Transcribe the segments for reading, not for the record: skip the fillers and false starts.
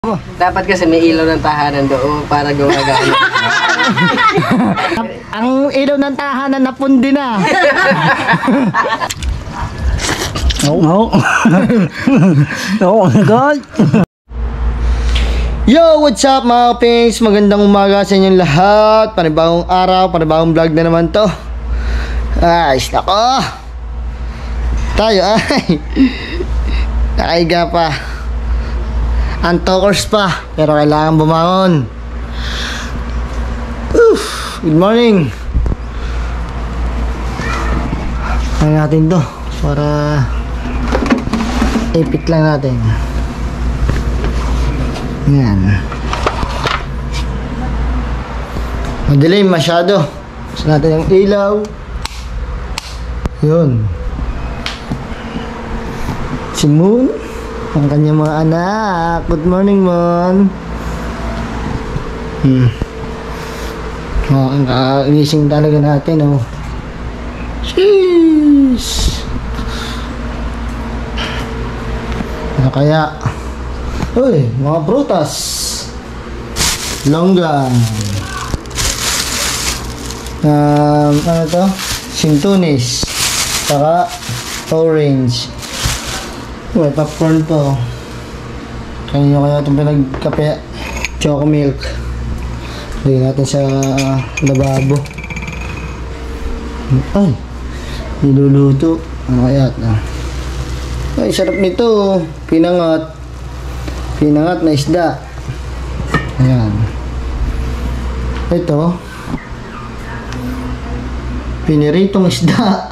Dapat kasi may ilaw ng tahanan doon para gumagana. Ang ilaw ng tahanan napundi na. No. Oh my God. Yo, what's up mga kapings? Magandang umaga sa inyong lahat. Panibagong araw, panibagong vlog na naman to. Ay, nako. Tayo ay nakaiga pa. Antokers pa, pero kailangan bumangon. Good morning. Kaya natin to para ipit lang natin. Yan. Madilim masyado. Gusto natin yung ilaw. Yun. Si Moon, ang kanyang mga anak. Good morning, Mon. Ang kagising talaga natin, oh. Sheesh. Ano kaya? Uy, mga prutas. Longgan. Ano to? Sintunis. Saka orange. Uy, popcorn po. Kanina kaya itong pinagkape. Choco milk. Lagyan natin sa lababo. Ay, niluluto. Ano kaya ito? Ay, sarap nito. Pinangat. Pinangat na isda. Ayan. Ito. Piniritong isda.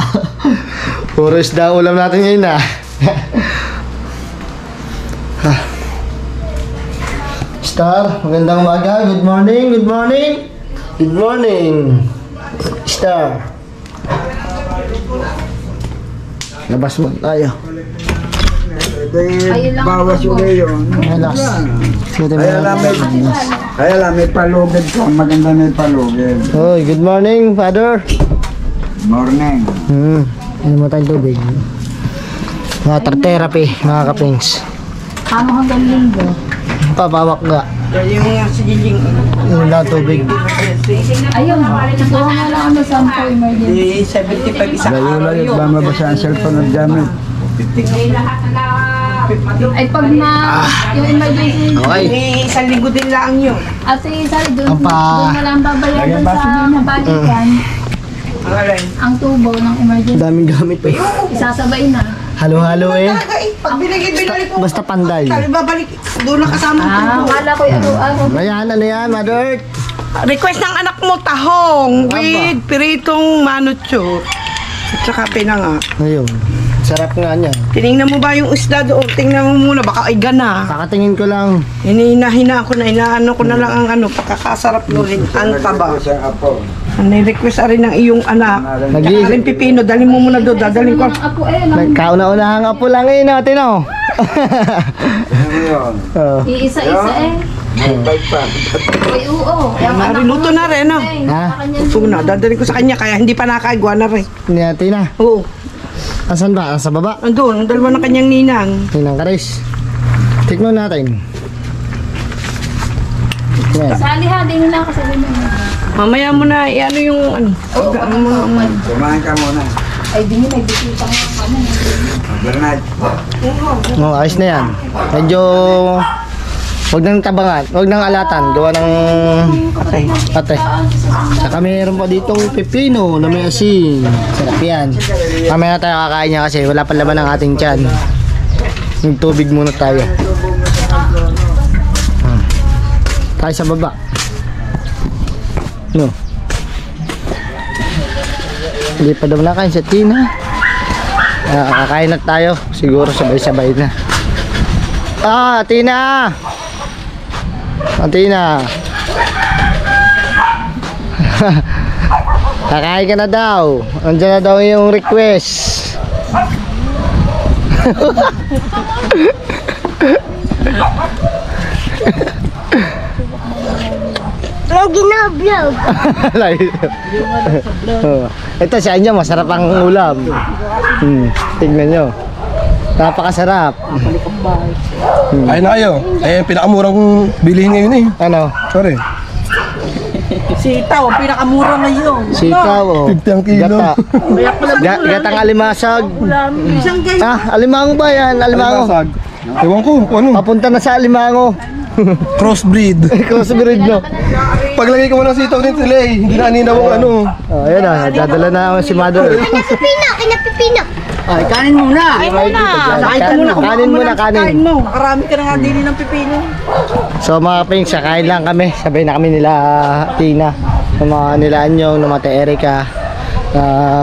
Puro isda ulam natin ngayon ah. Star, magandang umaga. Good morning, good morning. Good morning. Star. Labas mo tayo. Bawas ulit yun. Relax. Kaya lang may palugid ko. Maganda may palugid. Oy, good morning, Father. Morning. Ano mo tayong tubig? Water therapy, mga kapings. Kamo hanggang linggo. Papawak nga. Yung lang tubig. Ayun, ito nga lang ano sa emergency. 75 Layo lang yung bamabasa ang cellphone at gamit. Ay pag na yung emergency. Okay. Isang linggo din lang yun. Ate, sorry, doon Pampa- na lang babayaran sa nabalikan. Ang tubo ng emergency. Daming gamit pa. Isasabay na. Halo-halo eh. Pag binigay ko. Basta panday. Babalik. Doon na kasama ko. Wala ko yung araw-araw. Ayan, ano yan, Mother? Request ng anak mo tahong with piritong manucho. At saka pinanga. Ayun. Sarap nga niya. Tinignan mo ba yung isda doon? Tingnan mo muna, baka iga na. Kakatingin ko lang. Hinihina ko na, inaano ko na lang ang ano, pagkakasarap nun, ang taba. Nirequest rin ng iyong anak. Nag-i- Karin Pipino, dali mo muna doon, dadaling ko. Ako Kauna-unahang apo lang eh natin, oh. Oh. iisa-isa eh. Uy, oo. Luto na rin, no? Ha? Luto na, dadaling ko sa kanya, kaya hindi pa nakaigwa na rin. Niyati na. Oo, Asan ba? Sa baba? andun, ang dalawa ng kanyang ninang. Tinang karis. Tikman natin. Tikman. Sali ha, din lang kasi din naman. Mamaya mo na, ano yung, ano, Kumain ka muna. Ay, din may bisita nga kami. Bernard. Oh, ayos na yan. Medyo wag nang tabangan, wag nang alatan, gawa ng ate. Saka mayroon pa ditong pepino na may asin. Sarap yan. Mamaya tayo kakain niya kasi wala pa laman ng ating tiyan. Yung tubig muna tayo. Tayo sa baba. No. Hindi pa daw nakain sa Tina. Kakain na tayo. Siguro sabay-sabay na. Tina! Tina! Kakain ka na daw. Andiyan na daw yung request. Lagi na vlog. Ito sa inyo, masarap ang ulam. Tingnan nyo. Napakasarap. Ayun na kayo. Eh, pinakamurang kong bilihin ngayon eh. Ano? Sorry. Sitaw, pinakamura na yun. Sitaw, oh. 50 ang kilo. Gata. Gatang alimasag. Isang guys. Alimango ba yan? Alimango. Alimasag. Ewan ko kung ano. Papunta na sa alimango. Crossbreed. Crossbreed, no? Paglagay ko mo ng sitaw din sila eh. Hindi na aninaw ang ano. Oh, ayan na. Dadala na ako si Mother. Kinapipino. Ay, kanin muna. Kain muna. Kanin muna, kanin. mo. Nakarami ka na nga din ng pipino. So mga pings, kain lang kami. Sabay na kami nila Tina, ng mga nila Anyong, ng mga Erika,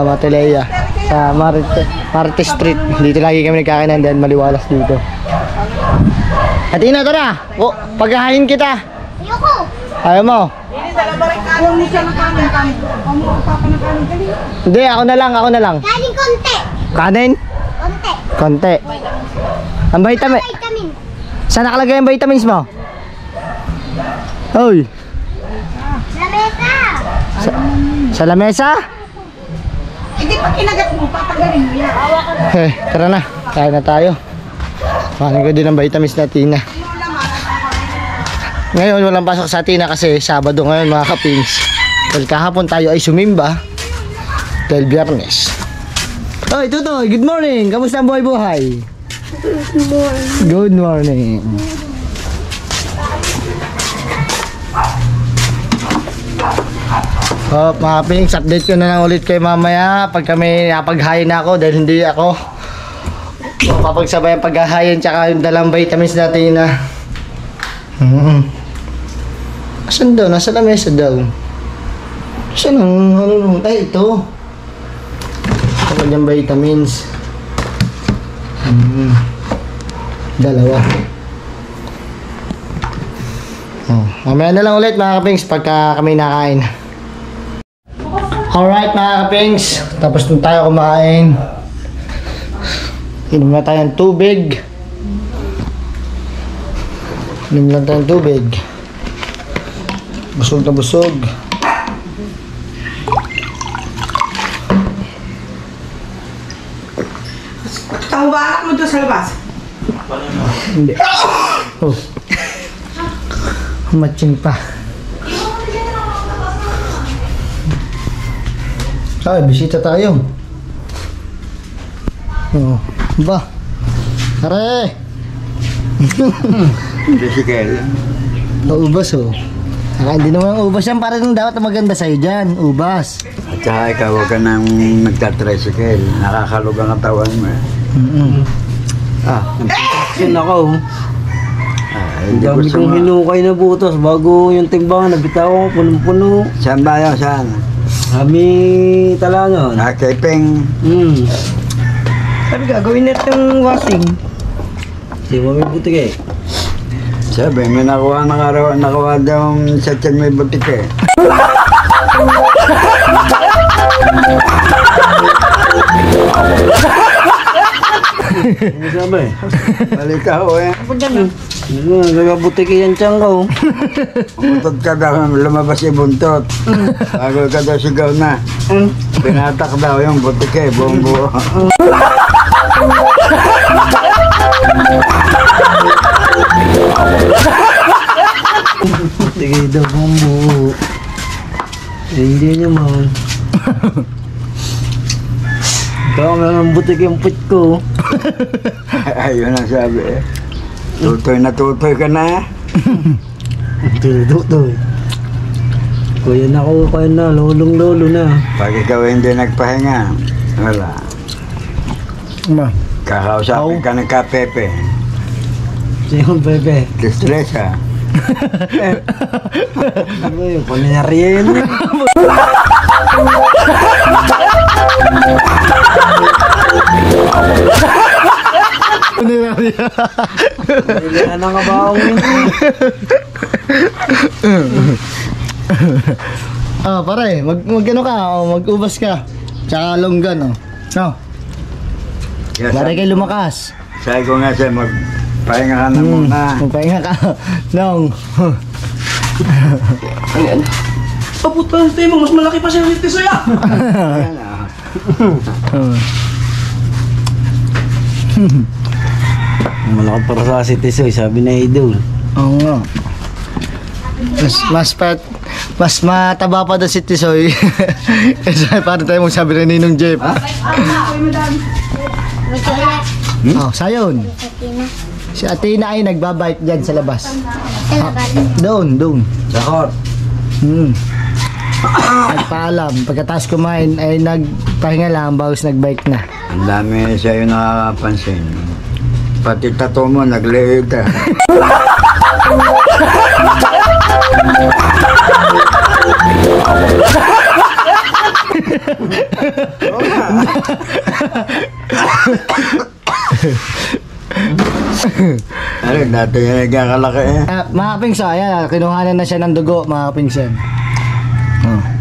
mga Leia, sa Marte Street. Dito lagi kami nagkakainan dahil maliwalas dito. At Tina, tara! O, paghahain kita! Ayoko. Ayaw mo? Ayaw mo siya ng kanin. Ayaw mo ang papa ng kanin. Hindi, ako na lang. Kanin konti. Kanin? Konti. Konti. Ang vitamin. Vitamin. Saan nakalagay ang vitamins mo? Hoy! Lamesa. Sa lamesa? Hindi pa kinagat mo, papagaling mo yan. Tara na, kain na tayo. Kanin ko din ang vitamins na Tina. Ngayon walang pasok sa Tina kasi Sabado ngayon mga kapings. Dahil kahapon tayo ay sumimba dahil Biyernes. Oy Tutoy, good morning! Kamusta ang buhay-buhay? Good morning. Oh, mga kapings, update ko na lang ulit kayo mamaya pag kami napaghain na ako dahil hindi ako mapapagsabay ang paghahayin tsaka yung dalang vitamins natin na asan daw? Nasa lamesa daw. Saan ang ano? Ay, ito. Ito kanyang vitamins. Dalawa. Oh, mamaya na lang ulit mga kapings pagka kami nakain. Alright mga kapings, tapos na tayo kumain. Inom na tayo ng tubig. Inom lang tayo ng tubig. Busog na busog. Tahubarak mo doon sa labas. Hindi. Oh. Matching pa. Ay, bisita tayo. Oh, ba? Are! Bisikil. Ubas oh. Hindi naman ubas yan. Parang dapat maganda sa'yo dyan. Ubas. At saka ikaw, huwag ka nang nagtatricycle. Nakakalog ang katawan mo eh. Yun ako. Hindi Dami gusto kong mo. hinukay na butas bago yung timbangan nabitaw ko punong-puno. Saan ba yun? Saan? Kami talangon. Nakiping. Sabi gagawin natin washing. Si Mami Butik eh. Sabi, may nakuha daw sa tiyan may butik eh. Ano sabi? Balik ako eh. Nagabutik yan tiyang ko. Buntot ka daw, lumabas yung buntot. Bago ka daw sigaw na. Pinatak daw yung butik eh, buong buo. Tigay daw bumbu. Hindi naman. Ikaw ang butik yung put ko. Ayun ang sabi eh. Tutoy na tutoy ka na. Tutoy. Kuya na ako, kuya na, lolong-lolo na. Pag ikaw hindi nagpahinga, wala. Ma. Kakausapin ka ng kapepe. Siyong bebe. Distress ha. Ano yun, paninarya yun. Kailangan ng kabaong yun. Ah, pare, mag-ano ka, mag-ubas ka. Tsaka longgan, oh. No? Yes, Pare kayo lumakas. sabi ko nga siya, magpahinga ka na muna. Magpahinga ka. Nong. Paputan tayo mo, mas malaki pa siya dito sa'yo. Ayan, ah. Malaki para sa si Tisoy, sabi na Idol. Oo nga. Mas mataba pa daw si Tisoy. Kasi paano tayo magsabi na Ninong Jeff? Oh, sayon. Si Athena ay nagbabike dyan sa labas. Doon. Sakot. Nagpaalam. Pagkatapos kumain ay nagpahinga lang bago nagbike na. Ang dami sa'yo nakakapansin. Pati tato mo, nagliit ah. Ano, dati yan nagkakalaki eh. Mga Pings, ayan, kinuhanan na siya ng dugo, mga Pings.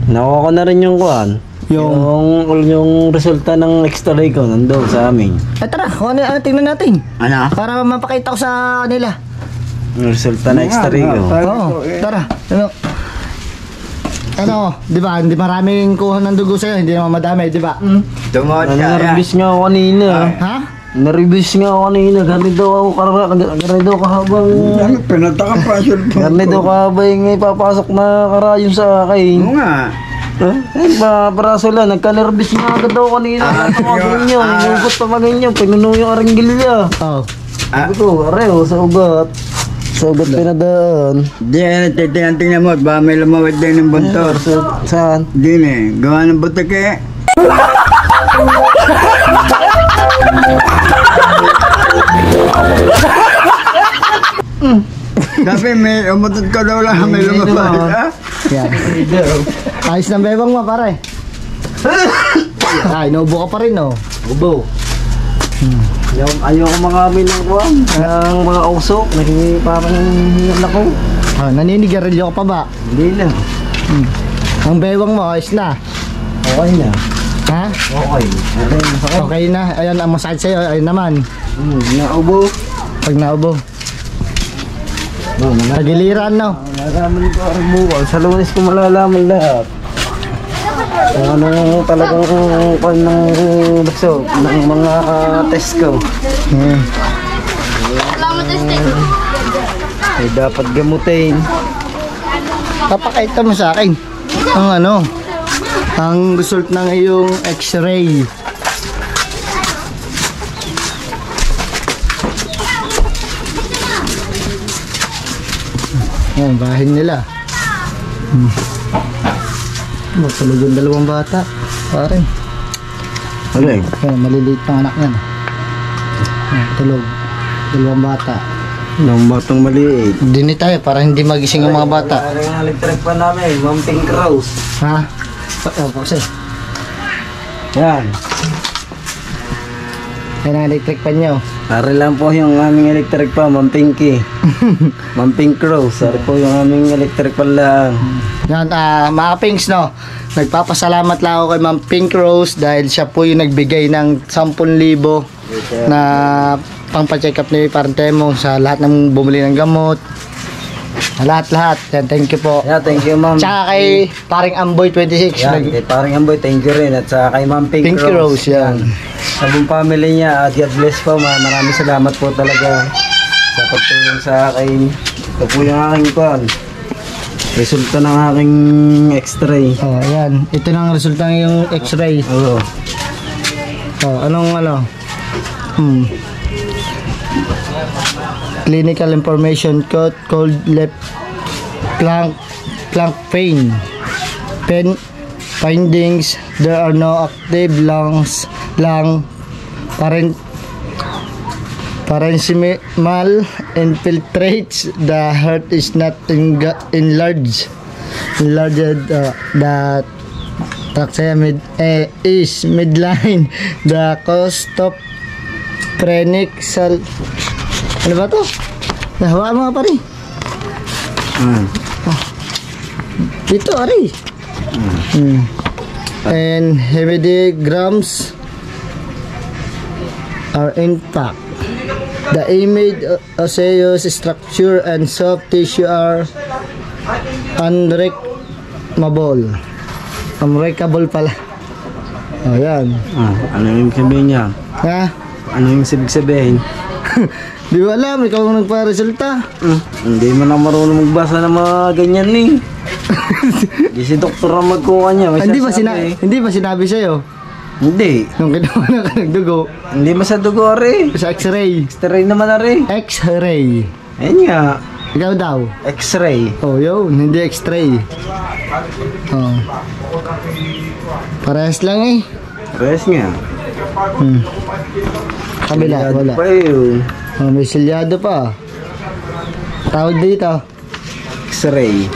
Nakuha ko na rin yung kuhan. Yung resulta ng x-ray ko nandoon sa amin. Tara, tingnan natin. Ano? Para mapakita ko sa nila. Yung resulta ng x-ray ko. Oo, tara. Ano, di ba? Hindi maraming kuha ng dugo sa'yo, hindi naman madami, di ba? Tumot ka. Na-release nga ako kanina. Ha? Na-release nga ako kanina. Ganito ako kahabang... Pinataka pa siya. Ganito kahabang ipapasok na karayon sa akin. Oo nga. Paraso lang, nagka-nervous nga agad ako kanina. Tumagin nyo, inugot tumagin nyo, pinuno yung aranggilya. Oo. Sabi ko, areo, sa ugat. Sa ugat pinadaan. Di, tingnan mo, ba may lumawit din ng buntot. Saan? Di ne, gawa ng butik eh. Kasi may umutot ka daw lang, may lumabas. Ha? Yan. Ayos ng bebang mo, pare. Ay, naubo ka pa rin, oh. Ubo. Ayaw ko mga amin ng kuwan. Ang mga usok, parang hingal ako. Naninigarilyo ka pa ba? Hindi na. Ang bewang mo, ayos na. Okay na. Ha? Okay. Okay, masakit. Okay na. Ayan, ang masakit sa'yo, ayun naman. Naubo. Pag naubo. Tagiliran, no? Malalaman ko ang buwan. Sa Lunes ko malalaman lahat. Kung ano talagang kung ng bakso, ng mga test ko. Ay dapat gamutin. Papakita mo sa akin ang ano, ang result ng iyong x-ray. Yan, bahin nila. Matulog yung dalawang bata. Pare. Alay. Yan, maliliit pang anak yan. Yan, tulog. Dalawang bata. Nang batang maliit. Dini tayo para hindi magising ang mga bata. Ang electric pa namin, Ma'am Pink Rose. Ha? Kasi. Yan. Yan ang electric pan nyo. Pare lang po yung aming electric pa, Ma'am Pinky. Ma'am Pink Rose, pare po yung aming electric pa lang. Yan, mga Pinks, no? Nagpapasalamat lang ako kay Ma'am Pink Rose dahil siya po yung nagbigay ng 10,000 na pang-check up ni Parentemo sa lahat ng bumili ng gamot. Lahat. Yan, thank you po. Yeah, thank you, Ma'am. Tsaka kay paring Amboy 26. Yan, kay paring Amboy, thank you rin. At sa kay Ma'am Pink Rose, yan. Sa buong family niya, at God bless po, maraming salamat po talaga sa pagtulong sa akin. Ito po yung aking pan. Resulta ng aking x-ray. Oh, yan. Ito na ang resulta ng yung x-ray. Oo. Oh, anong ano? Clinical information code, cold left clank pain. Findings, there are no active lung parenchymal infiltrates. The heart is not enlarged. The trachea is midline. The costophrenic cell. Ano ba to? Nahawa mo pa rin. Dito, ari. And hemidigrams are intact. The image osseous structure and soft tissue are unrecoverable. Unrecoverable pala. O, yan. Ano yung sabihin niya? Ha? Ano yung sabihin? Di ko alam, ikaw ang nagpa-resulta. Hindi man ako marunong magbasa ng mga ganyan eh. Di si doktor ang magkuha niya. May Hindi ba, sasabi. hindi ba sinabi sa'yo? Hindi. Nung kinuha na ka nagdugo, Hindi masadugo rin. sa x-ray. X-ray naman na rin. X-ray. Ayun nga. Ikaw daw. X-ray. Oh, yun. Hindi x-ray. Oh. Parehas lang eh. Rest nga. Kabila, wala. Pa yun. Oh, may silyado pa. Tawag dito. X-ray.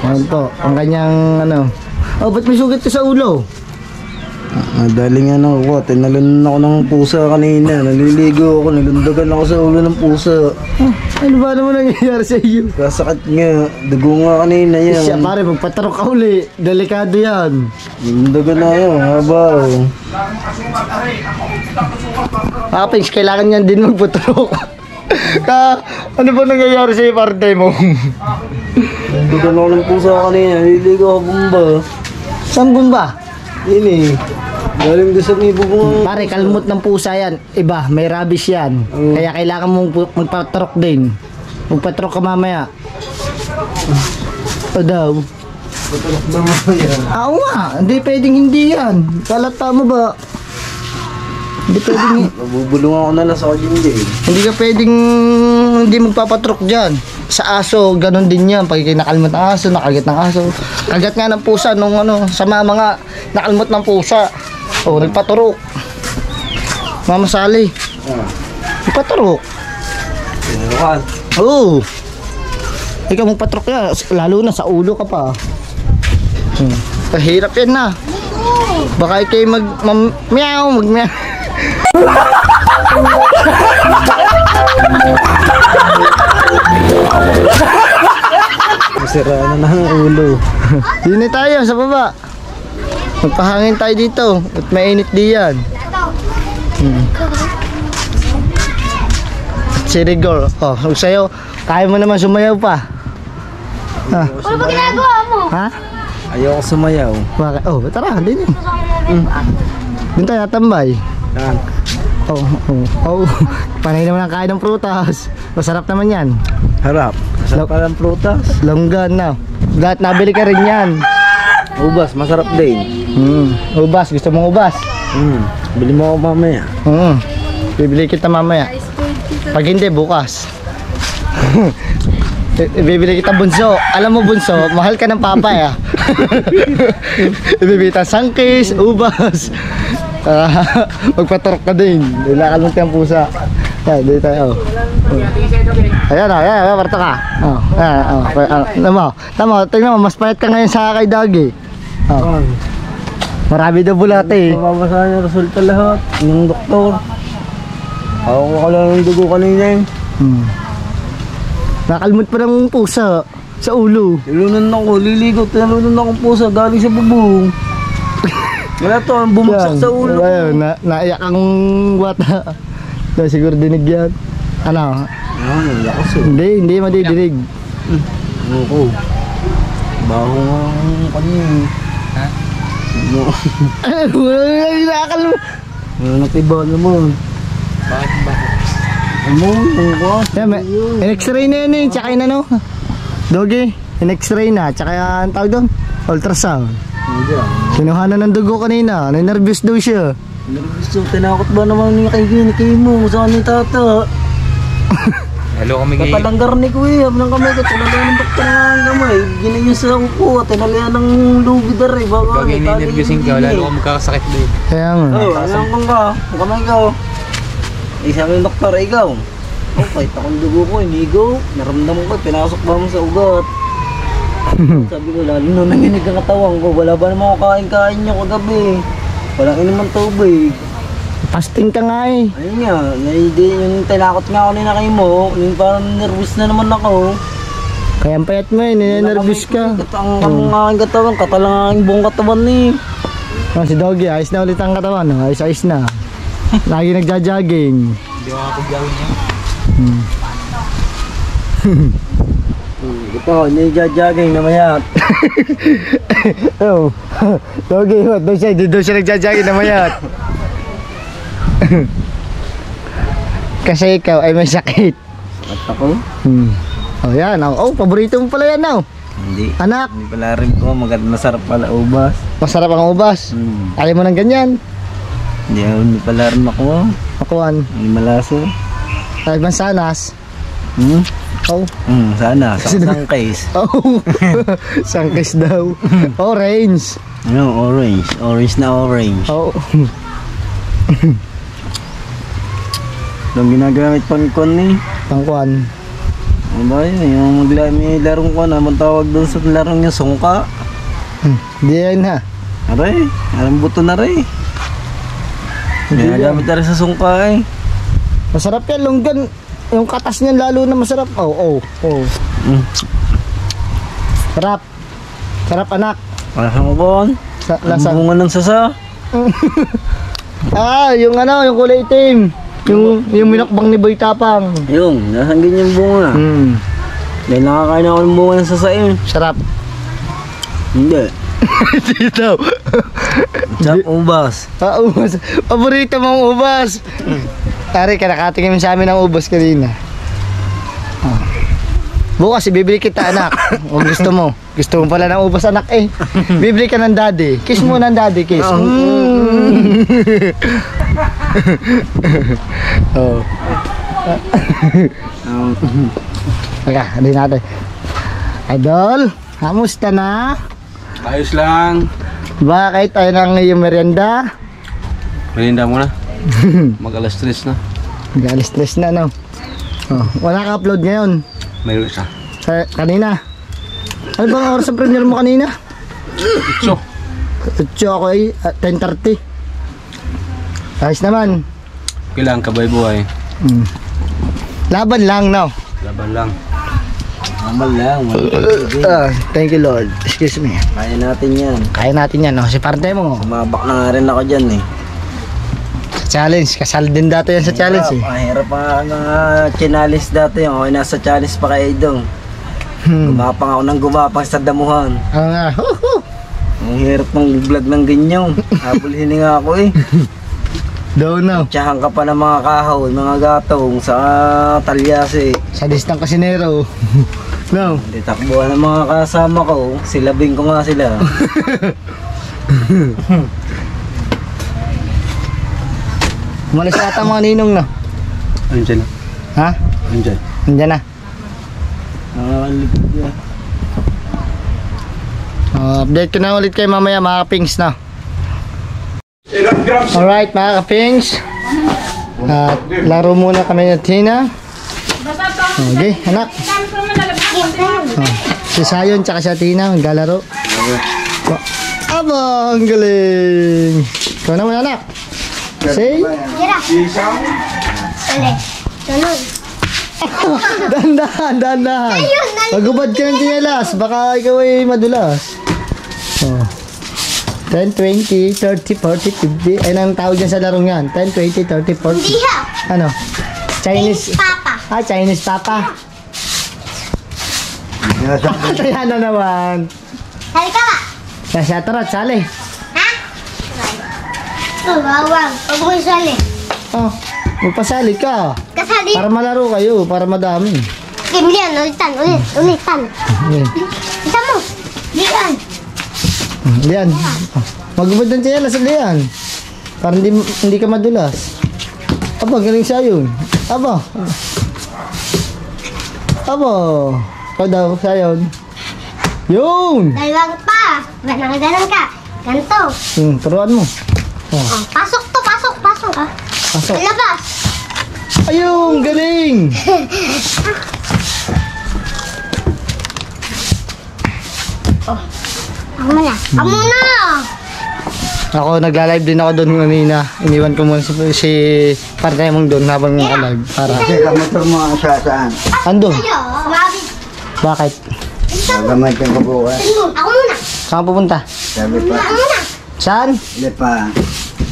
Ayan po, ang kanyang ano. Oh, ba't may sugat ka sa ulo? Madaling ano ko. Tinalunan ako ng pusa kanina. Naliligo ako. Nilundagan ako sa ulo ng pusa. Ano ba naman nangyayari sa iyo? Kasakit nga. Dugo nga kanina yan. Siya pare, magpatarok ka uli. Delikado yan. Nilundagan na yun. Haba oh. Apings, kailangan niyan din magpatarok. Ano ba nangyayari sa iyo, parte mo? Nilundagan ako ng pusa kanina. Naliligo ako bumba. Saan ba? Yun eh. Galing doon sa may bubong. Pare, kalmot ng pusa yan. Iba, may rabies yan. Kaya kailangan mong magpatrok din. Magpatrok ka mamaya. O daw. Patulok na mo yan. Oo nga, hindi pwedeng hindi yan. Kalata mo ba? Hindi pwedeng, Mabubulong ako na lang sa kanyang hindi ka pwedeng hindi magpapatrok dyan. Sa aso, ganun din yan. Pag kinakalmot ng aso, nakagat ng aso. Kagat nga ng pusa nung ano, sa mama nga, nakalmot ng pusa. O, nagpaturok. Mama Sally. Nagpaturok. Tinurukan. Oo. Ikaw magpatrok yan, lalo na sa ulo ka pa. Kahirap yan na. Baka ikay meow, mag-meow. Masira na ng ulo. Dini tayo sa baba. Magpahangin tayo dito. At mainit di yan. Si Rigor. Oh, kung sa'yo, kaya mo naman sumayaw pa. Ha? Ano ba ginagawa mo? Ha? Ayoko sumayaw. Bakit? Oh, tara, din. Doon tayo tambay. Yan. Oh, oh. Panay naman ang kain ng prutas. Masarap naman yan. Harap. Masarap pa ng prutas. Longgan na. Lahat nabili ka rin yan. Ubas, masarap din. Ubas, gusto mong ubas? Bili mo ako mamaya. Bibili kita mamaya. Pag hindi, bukas. Bibili kita bunso. Alam mo bunso, mahal ka ng papa ya. Ibibili kita sangkis, ubas. Magpatorok ka din. Dilakal mo tiyang pusa. Yan, dito tayo. Ayan o, ayan, parto ka. Tama, tingnan mo, mas payat ka ngayon sa kay Dagi. Marami daw bulate eh. Mababasa niya resulta lahat. Yung doktor. Ako ko lang ng dugo kanina eh. Nakalmot pa ng pusa sa ulo. Tilunan ako, liligo. Tilunan akong pusa galing sa bubong. Wala to, ang bumagsak sa ulo. Ayun, naiyak ang wata. So, siguro dinig yan. Ano? Lakas eh. Hindi madidinig. Oo. Baho nga ang kanina. Ha? Nakalmot. Wala na tiba naman. Bakit? In-x-ray na yun eh. Tsaka yun ano. Dogi, in-x-ray na. Tsaka ang tawag doon, ultrasound. Kinuha na ng dugo kanina. Nervous daw siya. Gusto, tinakot ba naman ni kay mo? Saan ni tata? Hello kami kay... Katalanggar ni kuya. Nang kamay ko, tinalayan ng doktor nga ang kamay. Ginayon sa upo. Tinalayan ng lubidar eh. Pag ini-nervousin ka, lalo ka magkakasakit din. Kaya nga. Oo, alam kong ka. Ang kamay ko. Eh, sabi ng doktor, ikaw. Oh, kahit akong dugo ko, inigo. Naramdaman ko, pinasok ba mo sa ugat. Sabi ko, lalo na nanginig ang katawan ko. Wala ba naman ako kain-kain nyo kagabi? Walang inuman tubig. Fasting ka nga eh. Ayun nga, yung tinakot nga ako nila kayo mo. Yung parang nervous na naman ako. Kaya ang payat mo eh, ninenervous ka. Ang aking katawan, katalang aking buong katawan eh. Oh, si Doggy, ayos na ulit ang katawan. Ayos na. Lagi nagja-jogging. Hindi ko makapag-jogging niya. Ito, nagja-jogging na mayat. Oh, Doggy, doon siya nagja-jogging na mayat. Kasi ikaw ay may sakit. At ako? Oh, yan. Oh, paborito mo pala yan, oh. Hindi. Anak, Hindi pala rin ko. Masarap pala ubas. masarap ang ubas. Ayaw mo ng ganyan. Hindi pala rin ako. Pakuan. Hindi malasa. Ay, mansanas. Oh. Sana. Sa case. Oh. Sangkis daw. Orange. Ano, orange. Orange na orange. Oh. Anong ginagamit pang eh? Pangkuan. Ano ba yun? Yung may larong ko na. Tawag doon sa larong yung sungka. Di yan ha. Aray, alam buto na rin. Ginagamit na rin sa sungka eh. Masarap yan, longgan. Yung katas niyan lalo na masarap. Oh. Sarap. Sarap, anak. Lasa mo ba? Lasa. Bunga ng sasa. Yung kulay itim. Yung minakbang ni Boy Tapang. Yung, nasaan ganyan bunga. Dahil nakakain ako ng bunga ng sasa eh. Sarap. Hindi. Hindi daw. Chop ubas. Ubas. Paborito mong ubas. Tari ka, nakatingin sa amin ng ubas kanina. Bukas, bibili kita, anak. O gusto mo. Gusto mo pala ng ubas, anak eh. Bibili ka ng daddy. Kiss mo ng daddy, kiss. Oh. Teka, hindi natin. Idol, kamusta na? Ayos lang. Bakit tayo ng iyong merienda? Malinda muna. Mag-alas 3 na. Galis stress na, no? Oh, wala ka upload ngayon. Mayroon isa. Kanina. Ano bang oras sa premiere mo kanina? So, 8 ako ay 10:30. Ayos naman. kailangan kabay buhay. Laban lang, no? Laban lang. Amal lang. Thank you, Lord. Excuse me. Kaya natin yan. Kaya natin yan, no? Si parte mo. Sumabak na nga rin ako dyan eh. Challenge. Kasal din dati yan sa challenge, eh. Ang hirap pa mga chinalis dati yung okay, nasa challenge pa kayo dong. Gumapang ako ng gumapang sa damuhan. Nga. Ang hirap ng vlog ng ganyan. Habulhin nga ako eh. Daw, no? Tsahan ka pa ng mga kahoy, mga gatong sa talyasi. Sa listang kasinero. No? Hindi takbuhan ng mga kasama ko. Silabing ko nga sila. Umalis ata mga ninong, no? Andiyan na. Ha? Andiyan. Nandiyan na. Nakakalipid yan. Update ko na ulit kayo mamaya, mga kapings, na. Alright, mga kapings. Laro muna kami ng Tina. Okay, anak. Si Sayon tsaka si Tina maglalaro. Aba, ang galing. Ikaw naman, anak. Say. Dandahan. Magubad ka ng tinelas, baka ikaw ay madulas. 10, 20, 30, 40, 50. Ay, ang tawag dyan sa larong yan. 10, 20, 30, 40. Hindi ha. Ano? Chinese Papa. Chinese Papa. Kaya na naman. Halika ba? Kasi tara, sali. Ha? Wawang. Huwag mo isali. Oh, magpasali ka. Kasali. Para malaro kayo, para madami. Kimlian. Ulitan. Ulitan. Isa mo. Lian. Lian. Magubad ng tinelas sa Lian. Para hindi ka madulas. Aba, galing siya yun. Aba. Ikaw daw, siya yun. Yun! Dalawang pa. Ganang ka. Ganto. Turuan mo. Oh, pasok to. Pasok. Pasok. Labas. Ayun, galing! Ako muna. Ako, nagla-live din ako doon kanina. Iniwan ko muna si partner mong doon habang naka-live. Para. Kasi kamotor mo ang saan? Ando? Sumabit. Bakit? Magamay kang kabukas. Ako muna. Saan pupunta? Sabi pa, Ako muna. Saan? hindi pa.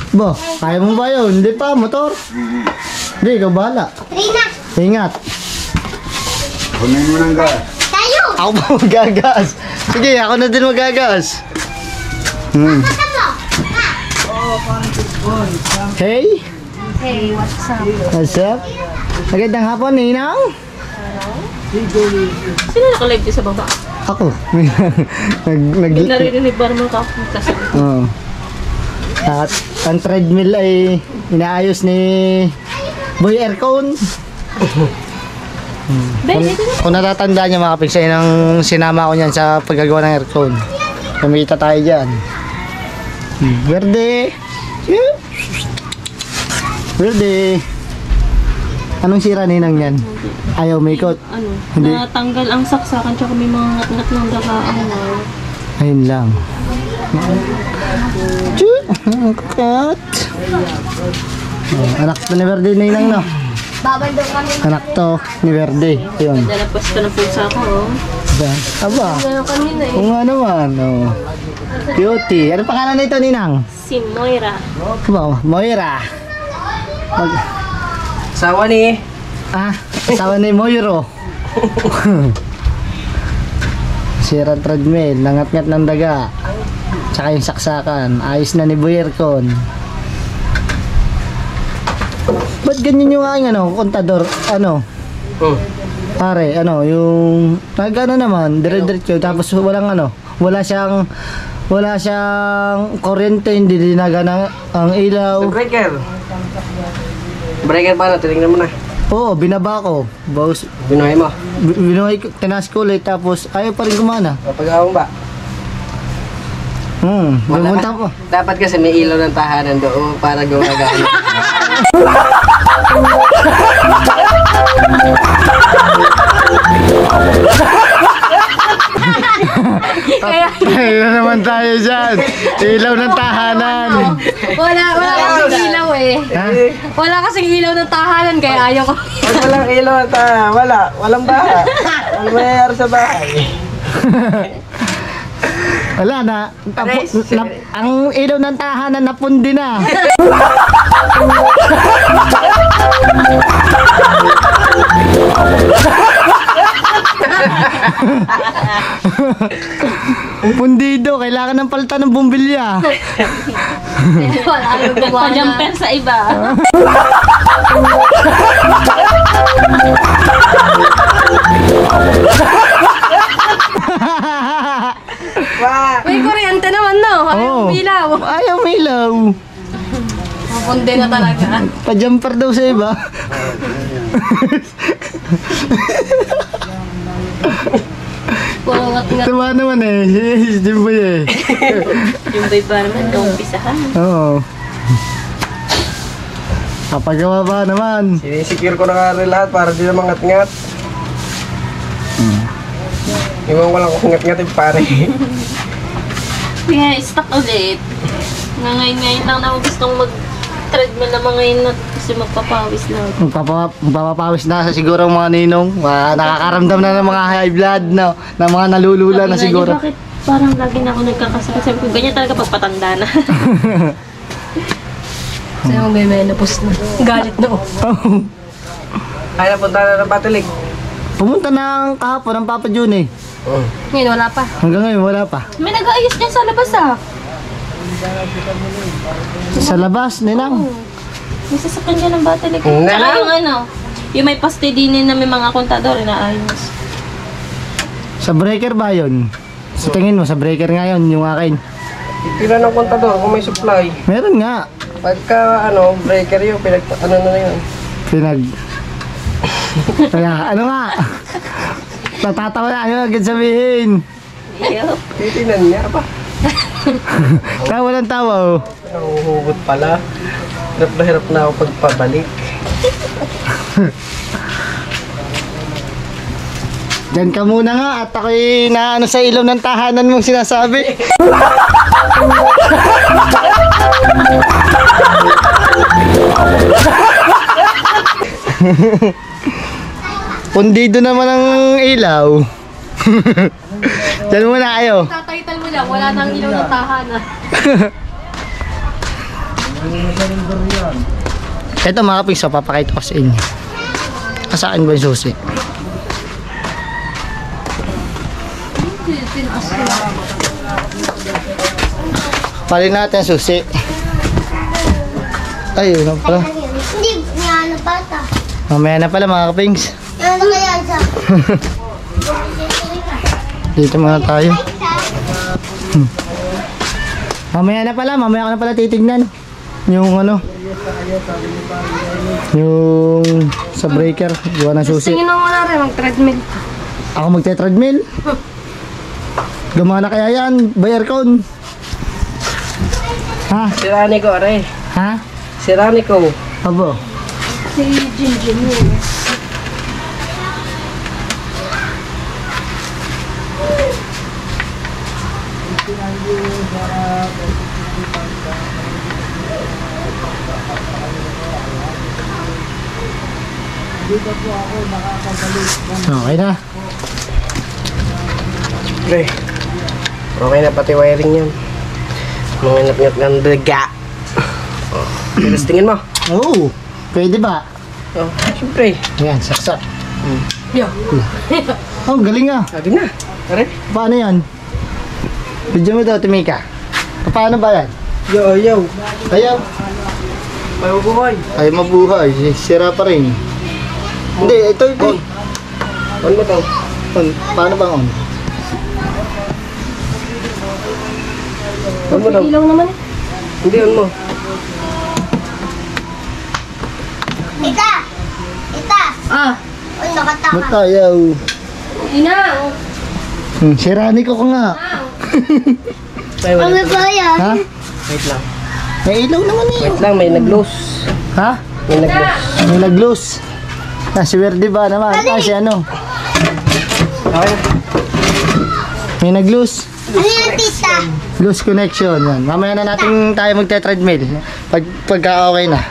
Bo, kaya mo ba yun? Hindi pa, motor. Hindi, ikaw bahala. Trina. Ingat. Kunin mo ng gas. Tayo. Ako pa magagas. Sige, ako na din magagas. Kata mo. Hey? Hey, what's up? What's up? Magandang hapon, Ninang. Sino naka-live din sa baba? Ako. Naririnig ba naman ka ako kasi? Oo. At ang treadmill ay inaayos ni Boy Aircon. Kung natatandaan niya mga kapigsa, yun ang sinama ko niyan sa paggagawa ng aircon. Kumita tayo dyan. Verde. Verde. Anong sira Ninang yan? Ayaw may ikot. Ano? Hindi. Natanggal ang saksakan tsaka may mga ngat-ngat ng dakaang wow. Ayun lang. Cut. Anak to ni Verde Ninang, no? Babal daw kami. Anak to ni Verde. Yun. Dalapas ko ng pulsa ko, oh. Aba. Ngayon kanina eh. Oo nga naman. Oh. Beauty. Ano pangalan nito, Ninang? Si Moira. Aba, Moira. Sawa ni. Asawa ni Moiro. Sirang treadmill, nangat-ngat ng daga. Tsaka yung saksakan. Ayos na ni Boy Aircon. Ba't ganyan yung aking kontador? Pare, yung nagano naman, dire-diretso, tapos wala siyang kuryente, hindi dinagana ang ilaw. Breaker pa na, tinignan mo na. Oo, binaba ko. Bawas, Binuhay mo. binuhay ko, tinas ko ulit, tapos ayaw pa rin gumana. Kapag-awang ba? Bumunta po. Dapat kasi may ilaw ng tahanan doon para gumagana. Tayo na naman tayo dyan. Ilaw ng tahanan. Wala kasing ilaw eh. Ha? Wala kasing ilaw ng tahanan kaya ayaw ko. Pag walang ilaw ng tahanan, walang baha. Walang mayayari sa bahay. Wala na. Ang ilaw ng tahanan napundi na. Pundido, kailangan ng palitan ng bumbilya. Wala nang gumana. Nagpa-jumper sa iba. May kuryente naman no. Ayaw ilaw. Ayaw may ilaw. Mapunde na talaga. Pa-jumper daw sa iba. Ngat-ngat. Tama naman eh. Si Jimboy eh. Yung bay ba naman, naumpisahan. Oo. Kapagawa ba naman? Sinisecure ko na nga rin lahat para di na mangat-ngat. Iwan ko lang kung ngat-ngat yung pare. Kaya stuck ulit. Ngayon lang na gustong mag-treadmill naman ngayon na kasi magpapawis na. Magpapawis na sa siguro ang mga ninong. Nakakaramdam na ng mga high blood na mga nalulula na Sabi nga siguro. niya, bakit parang lagi na ako nagkakasakit? Sabi ko, ganyan talaga pag patanda na. Sa'yo may menopause na. Galit na oh. Ay, napunta na ng Batilig. Pumunta na kahapon ang Papa June eh. Ngayon wala pa. Hanggang ngayon wala pa. May nag-aayos dyan sa labas ah. Sa labas, ninang. May sasakyan dyan ng Batilig. Nga Tsaka lang. yung may pastidinin na may mga kontador, inaayos. Sa breaker ba yun? Sa tingin mo, sa breaker nga yun, yung akin. Pila ng kontador kung may supply. Meron nga. Pagka breaker yun, na yun. Kaya, nga? Natatawa na, agad sabihin. Titinan niya pa. Tawa ng tawa oh. Nanguhugot pala. Hirap na ako pagpabalik. Diyan ka muna nga at ako'y naano sa ilaw ng tahanan mong sinasabi. Pundido naman ang ilaw. Diyan muna kayo. Tataytal mo lang, wala nang ilaw ng tahanan. Ito mga kapingso, papakita ko sa inyo. Kasaan ba yung susi? Palin natin ang susi. Ayun na pala. Hindi, niya ano bata. Mamaya na pala mga kapings. Dito muna tayo. Mamaya ko na pala titignan. Yung ano. Yung sa breaker. Gawa ng susi. Tingin mo na rin, mag-treadmill. Ako magte-treadmill. Gumana kaya yan, by aircon. Ha? Sirani ko, are. Ha? Sirani ko. Abo. Si Jinjin yun. Okay na. Pre, okay na pati wiring yan. Mga ngap-ngap ng daga. Tapos tingin mo. Oo. Pwede ba? Oh, siyempre. Yan, saksak. Yo. Oh, galing ah. Sabi na. Are. Paano yan? Video mo daw, Tumika. Paano ba yan? Yo, yo. Ayaw. May buhay. Ay, mabuhay. Sira pa rin. Hindi, ito. On mo to. On. Paano ba on? On mo daw. Ilaw naman eh. Hindi, on mo. Ah, Ba't ayaw? inang. Sirani ko nga. Ay, wala. Ha? Wait lang. May ilaw naman eh. Wait lang, may nag-loose. Ha? May nag-loose. May nag-loose. Swerte ba naman? Si ano? Okay. May nag-loose. Loose connection. Yan. Mamaya na natin tayo magte-treadmill. Pagka okay na.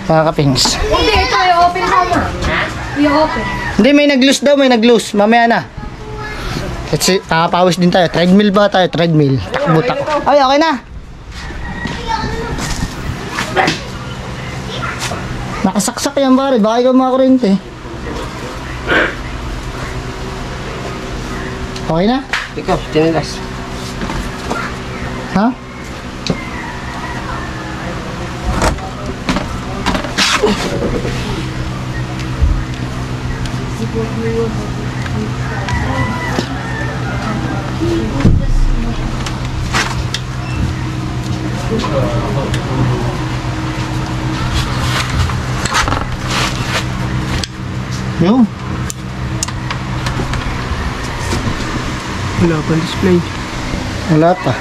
Mga kapings. Hindi, ito yung open tama. Yung open. Hindi, may nag-loose daw. May nag-loose. Mamaya na. Kasi kakapawis din tayo. Treadmill ba tayo? Treadmill. Butak. Ay, okay na. Nakasaksak yan pare. Baka ikaw makakurente. Okay na? Ikaw, tinilas. Ha? Yo. Wala pa display. Wala pa.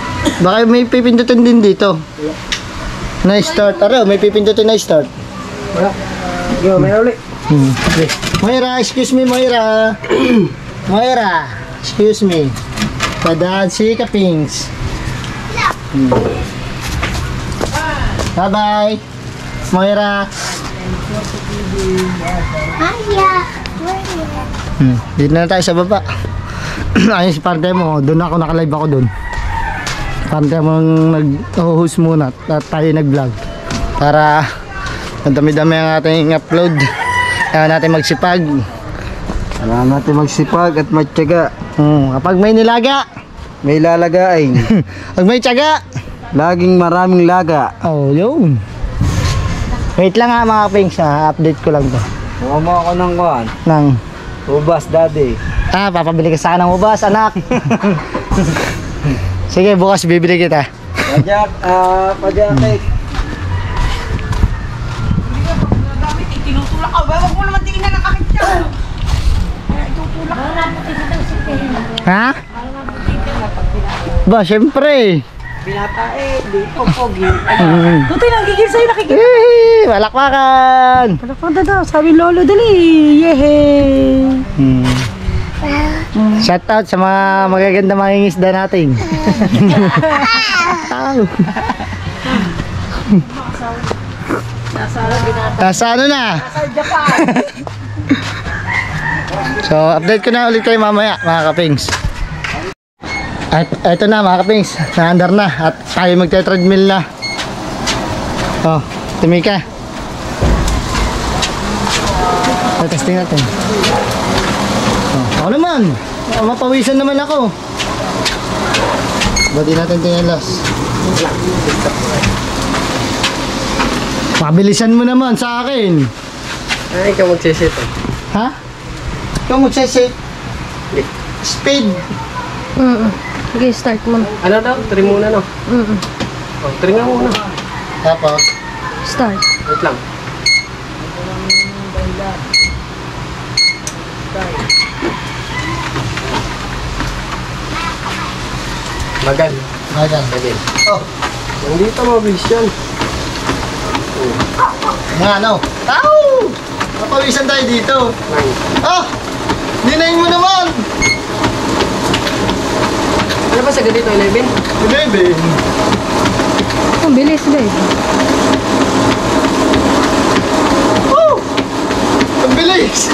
Baka may pipindutin din dito. Na start. Araw, may pipindutin na start. Wala. Yo, may ulit. Okay. Moira, excuse me, Moira. Moira, excuse me. Padaan si Kapings. Bye-bye. Moira. Dito na tayo sa baba. Ayun si partner mo, doon ako nakalive ako doon. Partner mo nag-host muna at tayo nag-vlog. Para madami-dami ang ating upload. Kaya natin magsipag. Kailangan natin magsipag at matyaga. Kapag may nilaga, May lalagain. pag may tiyaga. Laging maraming laga. Oh, yun. Wait lang ha mga pings, update ko lang to. Huwag mo ako ng kuhan. Nang, Ubas, daddy. papabili ka sa akin ng ubas, anak. Sige, bukas bibili kita. Pajakit. Tinutulak ka ba? Huwag mo naman tingin na nakakit ka. Ha? Ba, syempre. Binata dito, pogi. Mm. Buti nagigil sa'yo, nakikita. Yehey! Walakwakan! Palakpada daw, sabi lolo, dali. Yehey. Shout out sa mga magaganda mangingisda natin. Ow. Nasa ano na? Sa Japan. So, update ko na ulit kayo mamaya, mga kapings. At eto na, mga kapings. Naandar na. At tayo magte-treadmill na. Oh, Tumika. Testing natin. Oh, ako naman. Mapawisan naman ako. Ba't di natin tinilas? Pabilisan mo naman sa akin. Ay, ikaw magsisit eh. Ha? Ikaw magsisit. Speed. Okay, start mo. Ano daw? Try muna no? Oh, try nga muna. Tapos, Start. Wait lang. Magan. ayan. Oh, Hindi ito mabilis yan. nga ano. Ow! Napawisan tayo dito. Ah! Dinayin mo naman! Ano ba sa ganito? 11? Bebe. Ang bilis, babe. Oh! Ang bilis!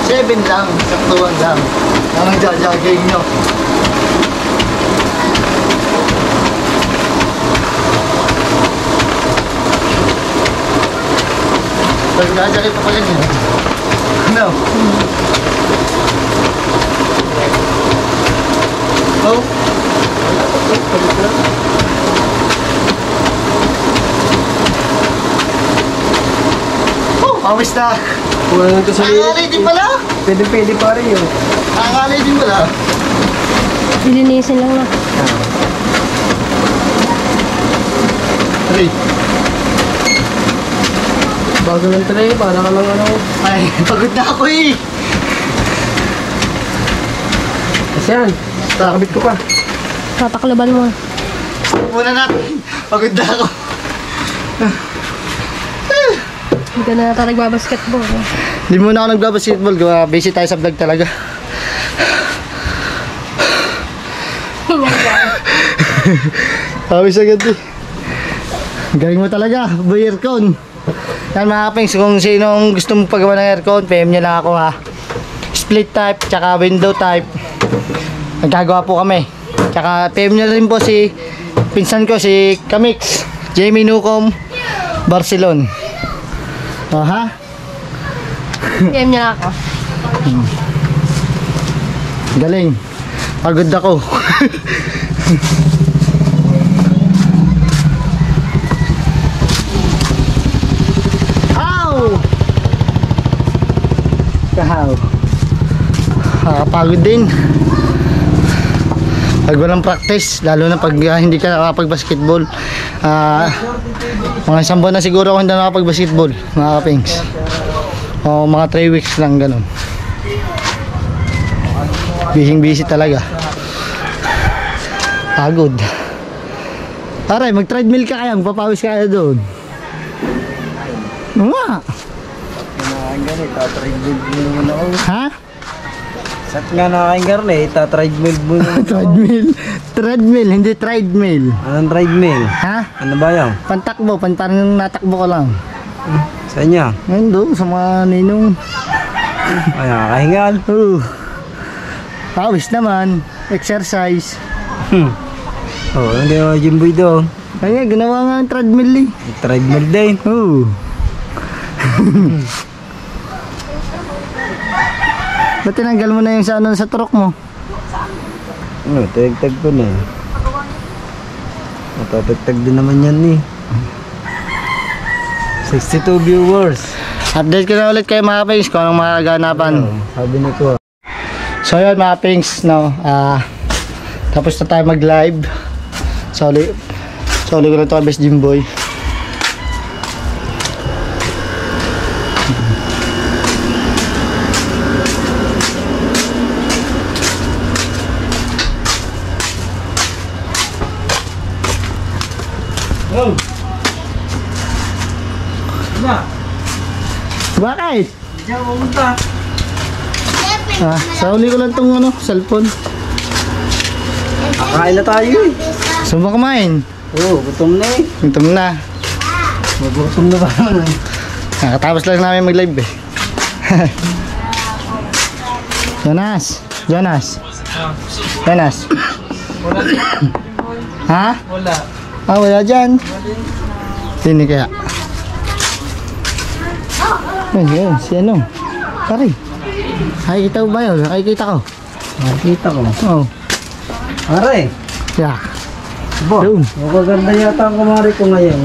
Seven lang, saktuhan lang. Ang nagja-jogging nyo. Nagja-jogging pa pala nyo. No. Oh? Oh, pawis na. Kung ano ito sa Angalay din pala. Pwede pa rin yun. Angalay din pala. Lilinisin lang na. Three. Bago ng tray, para ka lang ano. Ay, pagod na ako eh. Kasi yan. Nakakabit ko pa. Tatakloban mo. Muna natin. Pagod na ako. Hindi ka na ata nagbabasketball. Hindi muna ako nagbabasketball. Busy tayo sa vlog talaga. Pawis agad eh. Galing mo talaga, boy aircon. Yan mga kapings, kung sinong gusto mong pagawa ng aircon, PM nyo lang ako ha. Split type, tsaka window type. Nagkagawa po kami. Tsaka PM nyo rin po si pinsan ko, si Kamix, Jamie Nucom, Barcelon. O ha? PM niya ako. Galing. Pagod ako. Kahaw. Nakakapagod din. Pag walang practice, lalo na pag hindi ka nakapag-basketball. Mga isang buwan na siguro ako hindi nakapag-basketball, mga kapings. O mga 3 weeks lang ganun. Busy talaga. Pagod. Aray, mag-treadmill ka kaya, magpapawis ka kaya doon. Nga. Ganit, tatrade-build mo naman ako. Ha? Sat nga nakakaingar na eh, tatrade-build mo naman ako. Treadmill, hindi treadmill. Anong treadmill? Ha? Ano ba yan? Pantakbo, parang natakbo ka lang. Sa inyo? Ngayon doon, sa mga ninong. Ay, nakakahingal. Pawis naman, exercise. Oo, hindi ako Jimboy doon. Kaya ginawa nga ang treadmill eh. Treadmill din. Ba't tinanggal mo na yung sa, sa truck mo? Ano, tagtag ko na eh. Matatagtag din naman yan eh. 62 viewers. Update ko na ulit kayo mga pings kung anong makaganapan. Sabi ni ko. So yun mga pings, no, tapos na tayo mag live. Soli ko na ito kay Best Jimboy. Bakit? Diyan pumunta. Sauli ko lang tong ano, cellphone. Kakain na tayo eh. Saan ba kumain? Oo, gutom na eh. Gutom na. Magutom na ba naman eh. Nakatapos lang namin mag-live eh. Jonas. Jonas. Ha? Wala. Wala dyan. Sini kaya. Ayun, si ano? Pare. Nakikita mo ba yun? Nakikita ko. Nakikita ko. Oo. Pare. Yeah. Bo, Yun. magaganda yata ang kumari ko ngayon.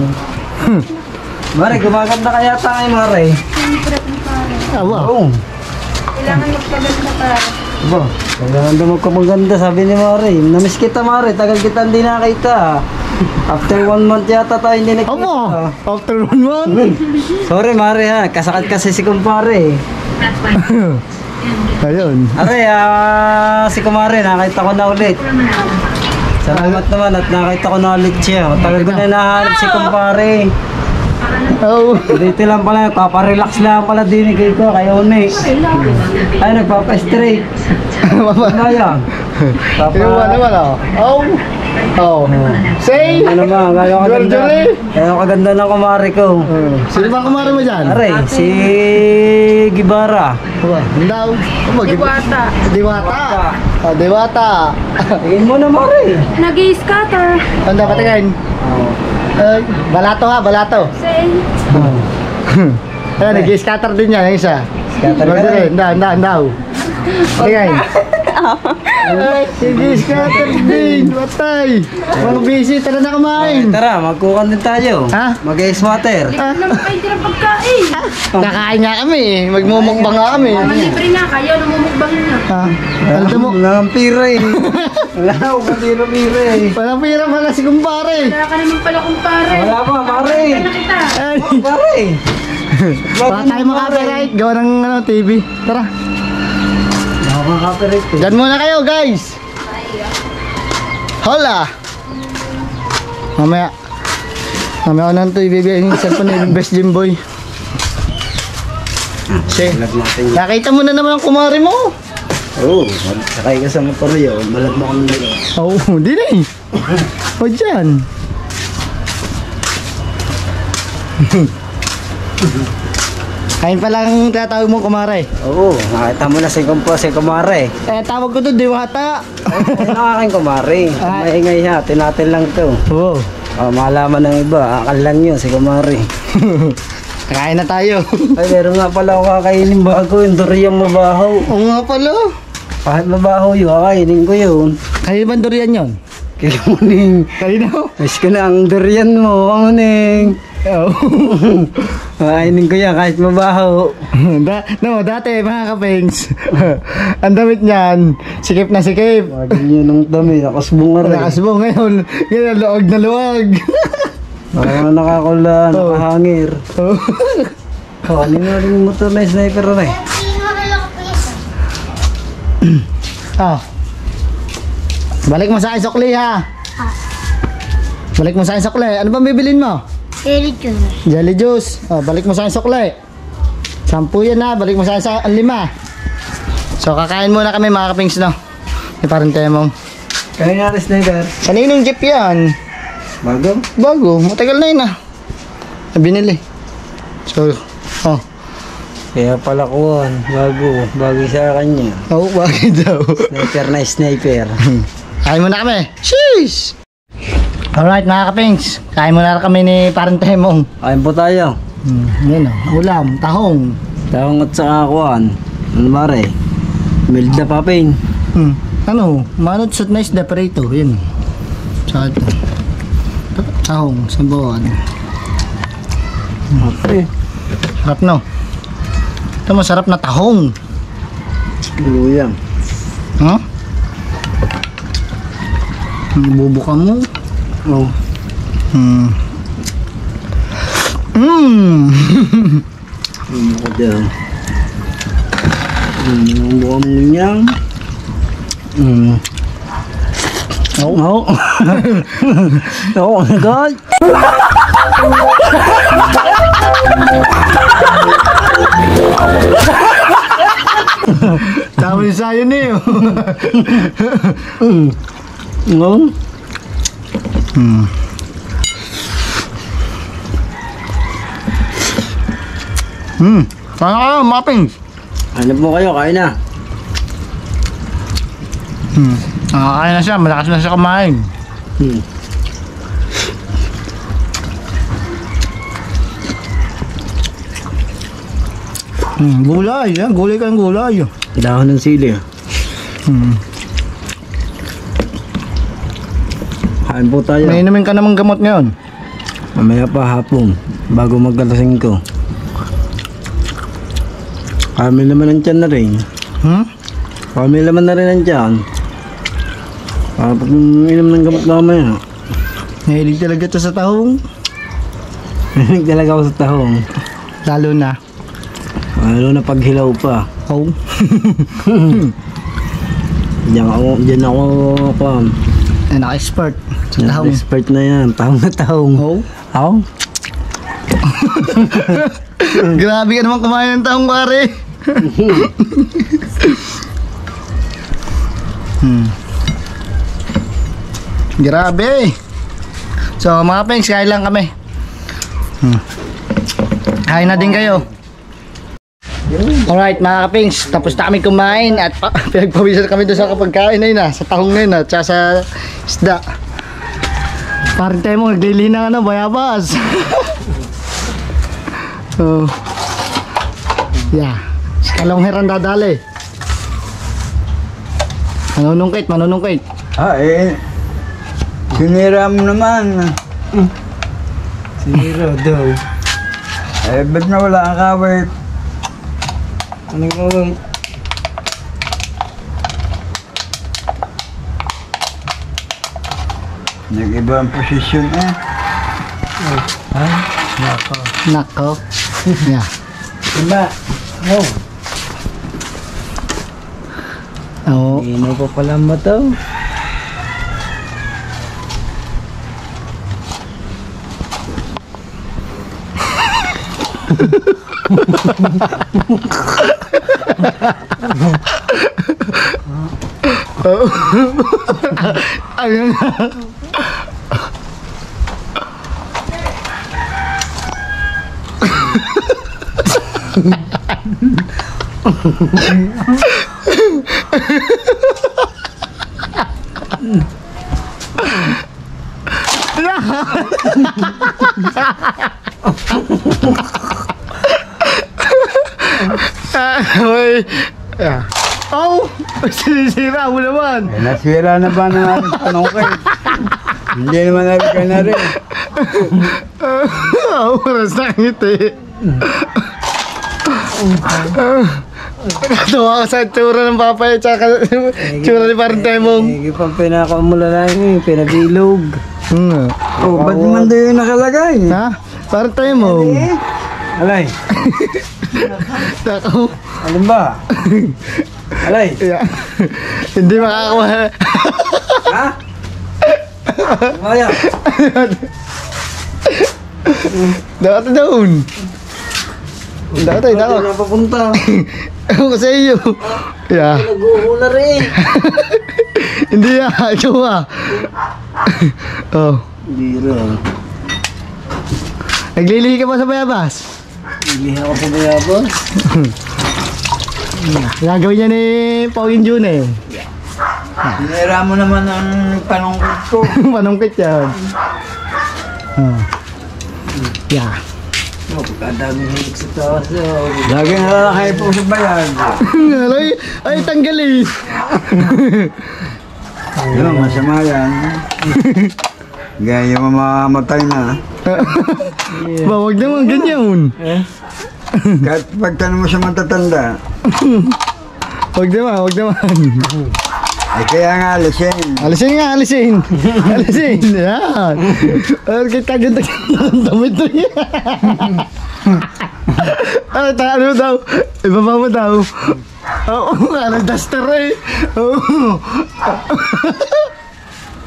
Mare, gumaganda ka yata ngayon, Mare. Awa. Oo. Kailangan magpaganda para. Bo, maganda magkamaganda, sabi ni Mare. Namiss kita, Mare. Tagal kita hindi nakita. After 1 month yata tayo hindi nakita. Amo, after 1 month. Sorry, Mare ha. Kasakit kasi si kumpare. Ayun. Are, si kumare, nakita ko na ulit. Salamat naman at nakita ko na ulit siya. Tagal ko na nahanap si kumpare. Oh. Dito lang pala, paparelax lang pala din kay ko, kay One. Ay, nagpapa-straight. Kaya. Inuwa naman oh. Oh. Oh. Say. Ano naman, kaya kaganda. Julie. Kaya kaganda ng kumare ko. Sino ba kumari mo dyan? Are, si Gibara. Aba, ang daw. Diwata. Diwata. Oh, Diwata. Tingin mo na, Mare. Nag-i-scatter. Ang dapat tingin. Ay, balato ha, balato. Say. Ayan, nag-scatter din yan, yung isa. Scatter ka rin. Daw. Tingin. Ay, nag-scatter din. Watay. Mga busy, tara na kumain. Tara, magkukan din tayo. Ha? Mag-ice-water. Ano naman kayo din ang pagkain? Kakain nga kami, magmumukbang nga kami. Libre na kayo, namumukbang na. Ha? Alam mo, Wala kang pira eh. Wala akong pira eh. walang pira pala si kumpare. Wala ka naman pala kumpare. Wala pa, Mare. Wala kita. Ay, Mare. baka tayo makapiright. Gawa ng TV. Tara. Nakaka-copyright eh. Diyan muna kayo, guys. Hola. Mamaya. Mamaya ko na ito ibibigay yung cellphone ni Best Jimboy. Sige. Nakita mo na naman ang kumari mo. Oo, sakay ka sa motor yun. Balat mo kang nila. Oo, di na eh. O dyan. Kain pa lang tatawag mo kumare. Oo, nakita mo na si kumare. Eh, tawag ko to Diwata. Ay, nakaking kumare. Maingay ha, tinatin lang to. Oo. Malaman ng iba, akal lang yun si kumare. Kakain na tayo. Ay, meron nga pala ako kakainin bago yung durian mabaho. Oo nga pala. Kahit mabaho yun, kakainin ko yun. Kayo ba durian yun? Kaya muning, Kayo na. miss ko na ang durian mo, kamuning. Oo. Kakainin ko yan kahit mabaho. Dati mga kapings, ang damit niyan, sikip na sikip. Wagin yun ng dami, nakasbong nga rin. Nakasbo ngayon, ngayon luwag na luwag. Parang nakakula, nakahangir. Ano nga rin yung motor na sniper na eh. Ah. Balik mo sa akin sukli ha. Balik mo sa akin sukli. Ano bang bibilin mo? Jelly juice. Jelly juice. Oh, balik mo sa akin sukli. 10 yan na, balik mo sa akin sa 5. So kakain muna kami mga kapings no. Ni parang temong. Kaya nga rin sniper. Kaninong jeep yan? Bago? Bago, matagal na yun ah. Binili. So, oh. Kaya pala kuwan, bago sa kanya. Oh, bakit daw? Sniper na sniper. Kain muna kami. Sheesh! Alright mga kapings, kain muna kami ni parang temong. Kain po tayo. Yan o, ulam, tahong. Tawang at saka kuwan. Ano ba rin? Milk na paping. Ano, manot sut na isda perito, yun. Saka ito. Tahong, sambawan. Okay. Sarap no? Ito masarap na tahong. Luyang. Huh? Bubuka mo. Oh. Ano ko dyan? Ang buwang ninyang. Oo. Oo, agad. Tama yung sayo niyo. Oo. Kaya kayo, mapping. Hanap mo kayo, kain na. Kaya na siya, malakas na siya kumain. Gulay, yan. Gulay kang gulay. Dahon ng sili. Kain po tayo. May inumin ka namang gamot ngayon. Mamaya pa hapon, bago magkalasing ko. Kami naman ang tiyan na rin. Kami naman na rin ang tiyan. Para pag inom ng gamot mamaya. Nahilig talaga ito sa tahong. Hinig talaga ako sa tahong. Lalo na. Lalo na pag hilaw pa. Oh. Diyan ako Naka-expert sa tahong. expert na yan. Tahong na tahong. Oh. Ako? Grabe ka naman kumain ng tahong, pare. Grabe. So mga pengs, kain lang kami. Kain na din kayo. Alright mga kapings, tapos na kami kumain at pinagpawisan kami doon sa kapagkain na yun sa tahong na yun at sa isda. Parang tayo mo, naglili ng bayabas. So, yeah. Si Kalongheran dadali. Manunungkit. Sinira mo naman. Sinira daw. Ba't na wala ang kawit? Anong gawin? Nag-iba ang posisyon Nako. Yeah. Diba? Oh. Oo. Ino pa pala mo to. Ayun na. Uy. Oh! Sinisira mo naman. Nasira na ba na natin panungkit? Hindi naman natin kayo na rin. Oras na ngiti. Natuwa ka sa tsura ng papaya tsaka tsura ni Parentemong. Hindi pa pinakamula lang pinabilog. Ba't naman doon yung nakalagay? Ha? Parentemong. Alay. Takaw. Alin ba? Alay. Hindi makakawa. Ha? Maya. Dapat doon. Dapat. Saan na papunta? Ewan ko sa iyo. Yeah. Nag-uula rin. Hindi ikaw Oh. Hindi rin. Naglilihi ka ba sa bayabas? Hindi ako sa bayabas. Gagawin niya ni Pauline June eh. Sinira mo naman ang panungkit ko. Manungkit yan. Yeah. Pagkadaming hilig sa taas. Lagi na kayo po sa bayan. Ay, tanggalin. Yun, masama yan. Gaya mamamatay na. Wag naman ganyan. Kahit pagtanong mo sa matatanda. Wag naman. Ay kaya nga alisin. Alisin. Yan. Kita ganda ng damit to yan. Ano daw? Ibaba mo daw. Oo, duster eh. Oo.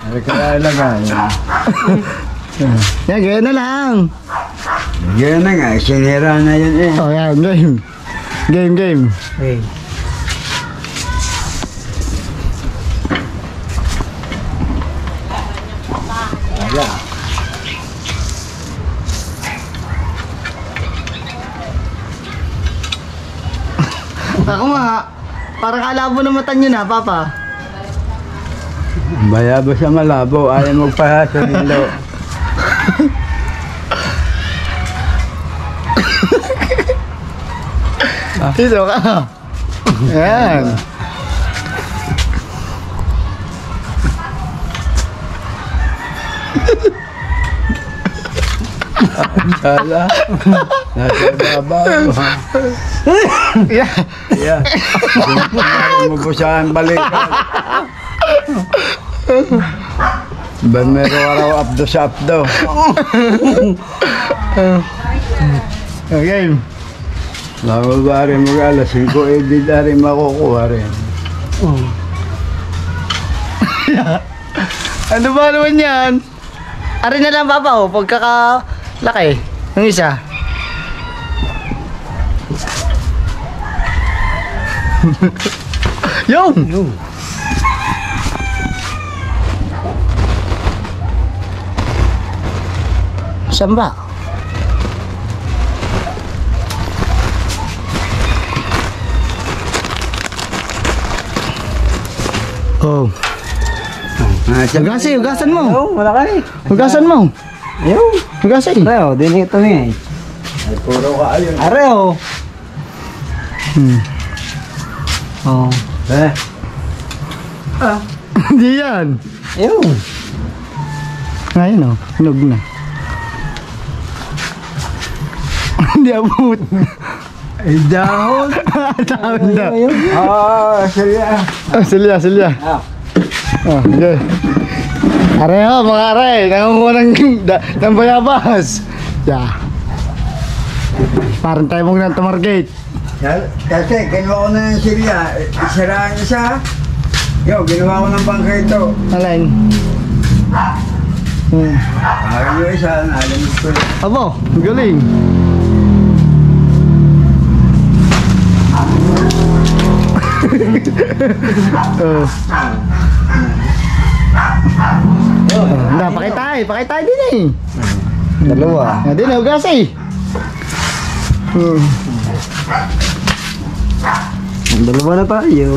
Ay kaya ilagay. Yan, gaya na lang. Yan na nga, sinira na yun eh. Oh, yan, game. Hey. Ako nga, parang kalabo na mata nyo na, Papa. Bayabo sa malabo, ayaw magpahasa nilo. Dito ka. Yan. Sala. Nasa babaw. Yeah. Yeah. Mo po siya ang balikan. Ban meron araw abdo sa abdo. Okay. Lama ba rin mo alas 5 edit na rin makukuha rin. Ano ba naman yan? Ari na lang papa oh, pagkakalaki. Yung isa. Yung! Saan ba? Oh. Hugasan mo. Oo, malaki. Hugasan mo. Ayaw. Hugasan. Areo, din ito niya eh. Ay, puro ka ayun. Areo. Oh. Hindi yan. Ayaw. Ngayon oh, hinog na. Hindi abot. Ay, dahon. Dahon na. Silya. Silya. Oh, okay. Areho, mga are, nangunguha ng bayabas. Yeah. Parang tayo mong nang tumargate. Kasi, ginawa ko na yung silya. Isiraan niya siya. Yo, ginawa ko ng bangka ito. Alin? Ayaw yung isa, alam ko. Abo, galing. Pakitay din eh. Dalawa. Din eh, ugas eh. Dalawa na tayo.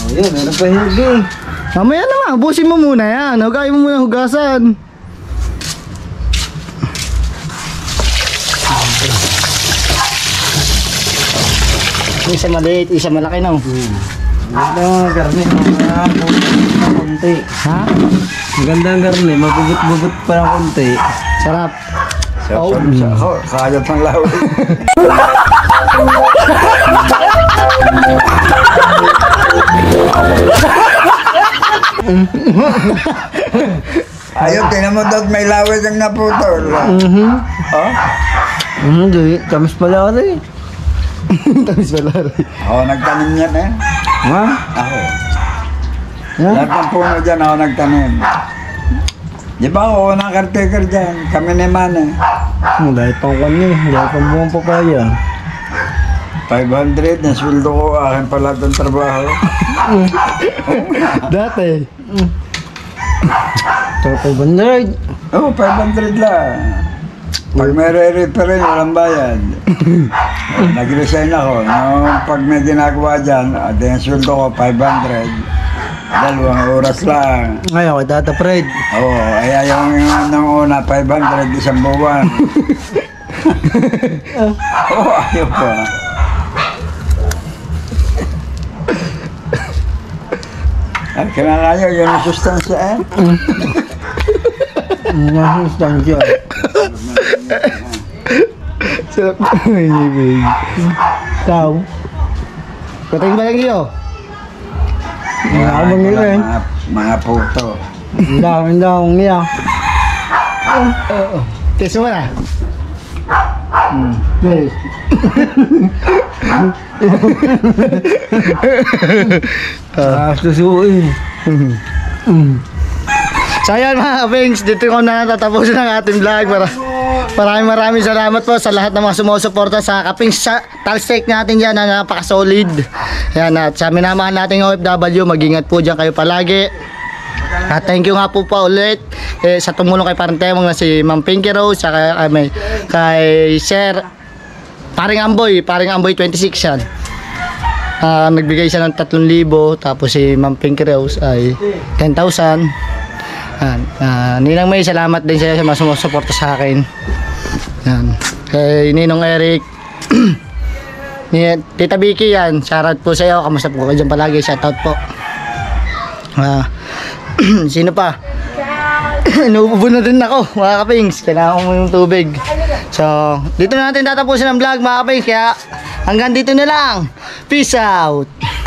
Oh, yun, meron pa hindi. Mamaya naman, ubusin mo muna yan. Hugayin mo muna hugasan. Isa maliit, isa malaki no. Maganda ang garni, mga konti. Ha? Maganda ang garni, mabubot-bubot pa ng konti. Sarap. Kayat ng laway. Ayun, tinan mo daw may laway ang naputol. Hindi, tamis pala rin. Tamis pala rin. Oo, nagtanim yan eh. Ha? Ako. Lahat ng puno dyan ako nagtanim. Di ba ako ng caretaker dyan? Kami ni Mane. Dahil pang kanya, dahil pang buong papaya. 500 na sweldo ko, akin pala itong trabaho. Dati. Tapos bandaray. Oo, 500 lang. Pag may re-repair rin, walang bayad. Nag-resign ako. No, pag may ginagawa dyan, yung sweldo ko, 500. 2 oras lang. Ngayon, kay Tata Fred. Oo, ay ayaw ng una, 500, isang buwan. Oo, ayaw pa. Ay, kinakayo, yun ang sustansya eh. Nasustansya. Sarap na ibig. Ikaw. Kating ba lang iyo? Mga puto. Ang dahong niya. Test mo na. Susuin. So ayan mga kapings, dito ko na tatapusin ang ating vlog. Maraming salamat po sa lahat ng mga sumusuporta sa kapings talsteak natin dyan na napaka-solid. Ayan, at sa minamahal nating OFW, mag-ingat po dyan kayo palagi. At thank you nga po pa ulit sa tumulong kay Parentemong na si Ma'am Pinky Rose, saka kay Sir Paring Amboy 26 yan. Nagbigay siya ng 3,000, tapos si Ma'am Pinky Rose ay 10,000. Ninang May, salamat din siya sa mga sumusuporta sa akin. Yan. Kay Ninong Eric, Tita Vicky yan, shoutout po sa iyo. Kamusta po kayo dyan palagi? Shoutout po. Sino pa? Inuubo na din ako, mga kapings. Kailangan ko mo yung tubig. So, dito na natin tatapusin ang vlog, mga kapings. Kaya, hanggang dito na lang. Peace out!